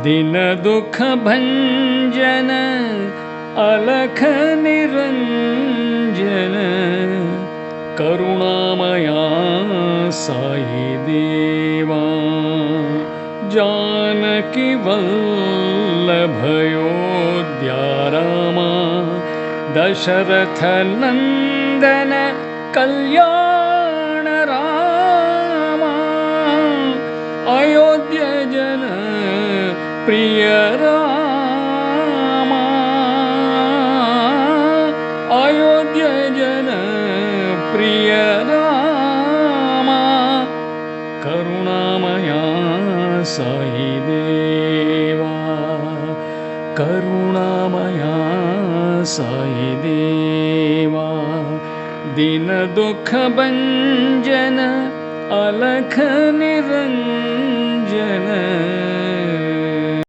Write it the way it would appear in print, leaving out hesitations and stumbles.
दिन दुख भंजन अलख निरंजन करुणामया साई देवा जानकी वल्लभयोध्या रामा दशरथ नंदन कल्याण रामा अयोध्य जन प्रिय रामा अयोध्य जन प्रिय रामा करुणामया साई देवा करुणामया साई देवा दिन दुख भंजन अलख निरंजन